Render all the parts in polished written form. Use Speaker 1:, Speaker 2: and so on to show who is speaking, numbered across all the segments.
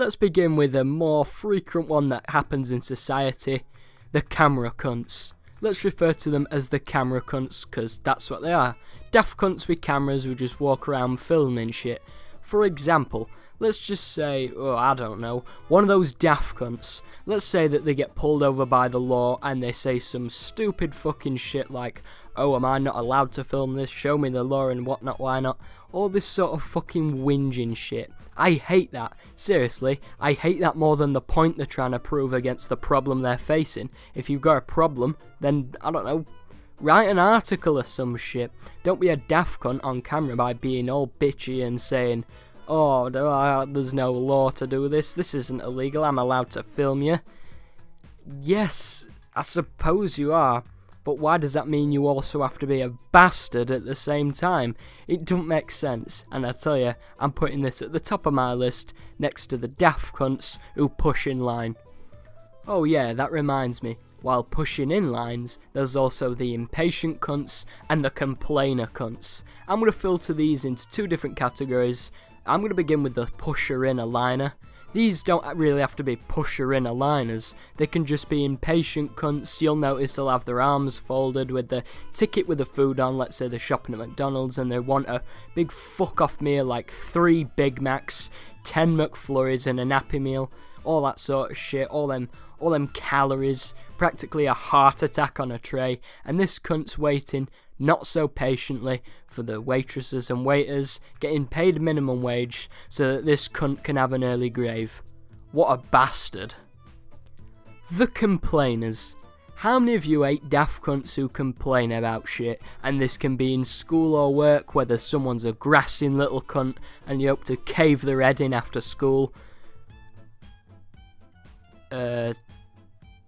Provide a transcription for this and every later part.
Speaker 1: let's begin with a more frequent one that happens in society, the camera cunts. Let's refer to them as the camera cunts, because that's what they are. Daft cunts with cameras who just walk around filming shit. For example, let's just say, I don't know, one of those daft cunts. Let's say that they get pulled over by the law and they say some stupid fucking shit like, oh, am I not allowed to film this? Show me the law and whatnot, why not? All this sort of fucking whinging shit. I hate that. Seriously, I hate that more than the point they're trying to prove against the problem they're facing. If you've got a problem, then, I don't know, write an article or some shit. Don't be a daft cunt on camera by being all bitchy and saying, oh, there's no law to do this, this isn't illegal, I'm allowed to film you. Yes, I suppose you are, but why does that mean you also have to be a bastard at the same time? It don't make sense, and I tell you, I'm putting this at the top of my list, next to the daft cunts who push in line. Oh yeah, that reminds me, while pushing in lines, there's also the impatient cunts and the complainer cunts. I'm going to filter these into two different categories. I'm going to begin with the pusher-inner liner. These don't really have to be pusher-inner liners. They can just be impatient cunts. You'll notice they'll have their arms folded with the ticket with the food on. Let's say they're shopping at McDonald's and they want a big fuck-off meal like 3 Big Macs, 10 McFlurries and a Happy Meal. All that sort of shit. All them calories. Practically a heart attack on a tray. And this cunt's waiting not so patiently for the waitresses and waiters getting paid minimum wage so that this cunt can have an early grave. What a bastard. The complainers. How many of you hate daft cunts who complain about shit? And this can be in school or work, whether someone's a grassing little cunt and you hope to cave their head in after school.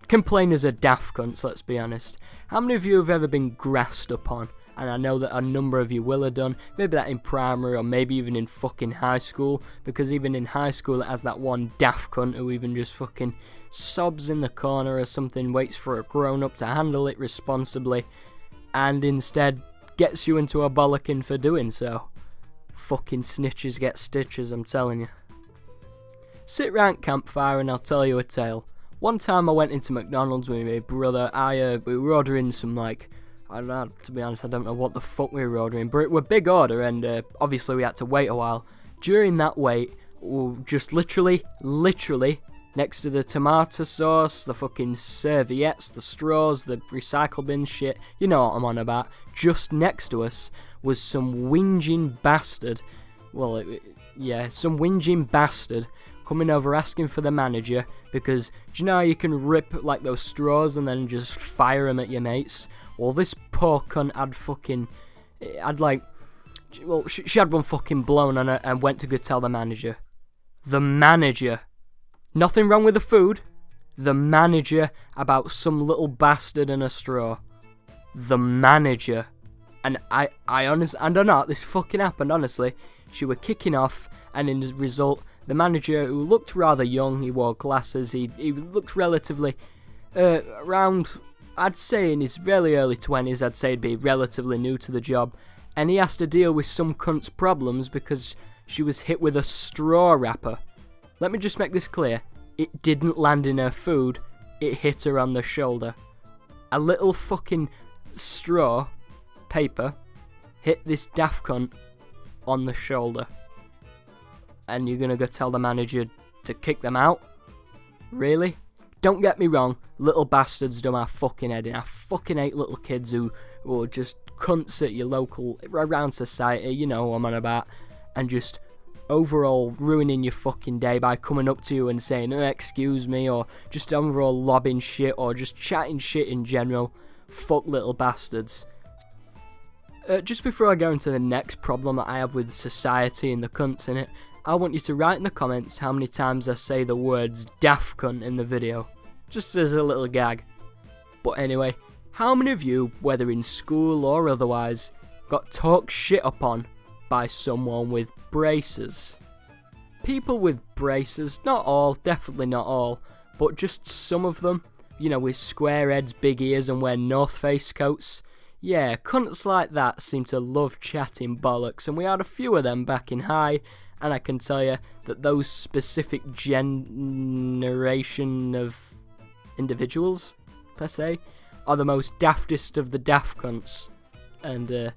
Speaker 1: Complainers are daft cunts, let's be honest. How many of you have ever been grassed upon? And I know that a number of you will have done. Maybe that in primary or maybe even in fucking high school. Because even in high school it has that one daft cunt who even just fucking sobs in the corner or something, waits for a grown-up to handle it responsibly, and instead gets you into a bollocking for doing so. Fucking snitches get stitches, I'm telling you. Sit round campfire and I'll tell you a tale. One time I went into McDonald's with my brother. We were ordering some, like, I don't know, to be honest, I don't know what the fuck we were ordering, but it was a big order, and obviously we had to wait a while. During that wait, we just literally, next to the tomato sauce, the fucking serviettes, the straws, the recycle bin shit, you know what I'm on about, just next to us was some whinging bastard, some whinging bastard coming over asking for the manager, because do you know how you can rip like those straws and then just fire them at your mates? Well, this poor cunt she had one fucking blown on her and went to go tell the manager. The manager. Nothing wrong with the food. The manager about some little bastard and a straw. The manager. And I don't know how this fucking happened, honestly. She were kicking off, and in the result, the manager, who looked rather young, he wore glasses, he looked relatively around, I'd say in his really early 20s, I'd say he'd be relatively new to the job, and he has to deal with some cunt's problems because she was hit with a straw wrapper. Let me just make this clear, it didn't land in her food, it hit her on the shoulder. A little fucking straw, paper, hit this daft cunt on the shoulder. And you're gonna go tell the manager to kick them out? Really? Don't get me wrong, little bastards do my fucking head in. I fucking hate little kids who are just cunts at your local, around society, you know what I'm on about, and just overall ruining your fucking day by coming up to you and saying, excuse me, or just overall lobbing shit, or just chatting shit in general. Fuck little bastards. Just before I go into the next problem that I have with society and the cunts in it, I want you to write in the comments how many times I say the words daft cunt in the video, just as a little gag. But anyway, how many of you, whether in school or otherwise, got talked shit upon by someone with braces? People with braces, not all, definitely not all, but just some of them, you know, with square heads, big ears and wear North Face coats. Yeah, cunts like that seem to love chatting bollocks, and we had a few of them back in high and I can tell you that those specific generation of individuals, per se, are the most daftest of the daft cunts. And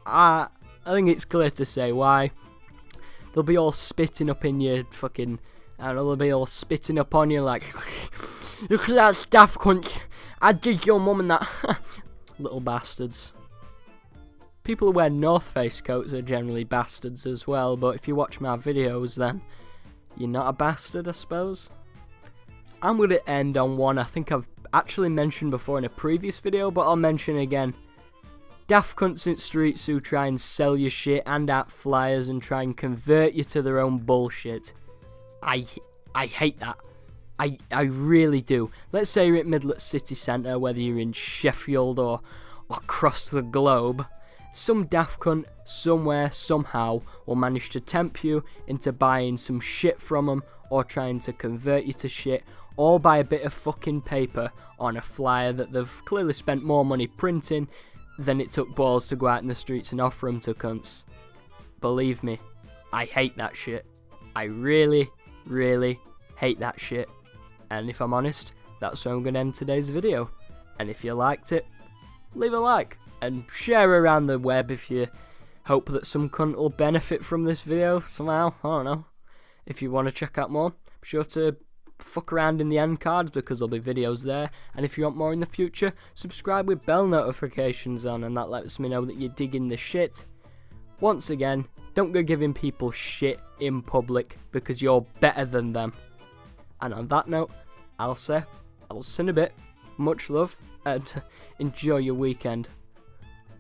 Speaker 1: I think it's clear to say why. They'll be all spitting up in your fucking, I don't know, they'll be all spitting up on you like, look at that daft cunt, I dig your mum and that. Little bastards. People who wear North Face coats are generally bastards as well, but if you watch my videos then you're not a bastard, I suppose. I'm going to end on one I think I've actually mentioned before in a previous video, but I'll mention again. Daft cunts in streets who try and sell you shit and out flyers and try and convert you to their own bullshit. I hate that. I really do. Let's say you're at Midlet City Centre, whether you're in Sheffield or across the globe. Some daft cunt somewhere, somehow, will manage to tempt you into buying some shit from them or trying to convert you to shit, all by a bit of fucking paper on a flyer that they've clearly spent more money printing than it took balls to go out in the streets and offer them to cunts. Believe me, I hate that shit. I really, really hate that shit. And if I'm honest, that's where I'm going to end today's video. And if you liked it, leave a like. And share around the web if you hope that some cunt will benefit from this video somehow. I don't know. If you want to check out more, be sure to fuck around in the end cards because there'll be videos there. And if you want more in the future, subscribe with bell notifications on, and that lets me know that you're digging the shit. Once again, don't go giving people shit in public because you're better than them. And on that note, I'll say, I'll see in a bit. Much love and enjoy your weekend.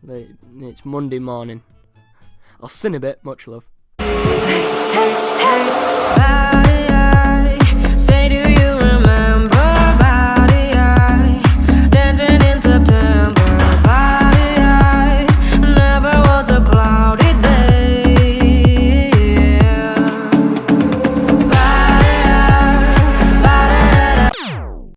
Speaker 1: It's Monday morning. I'll see in a bit. Much love.
Speaker 2: Hey, hey, hey.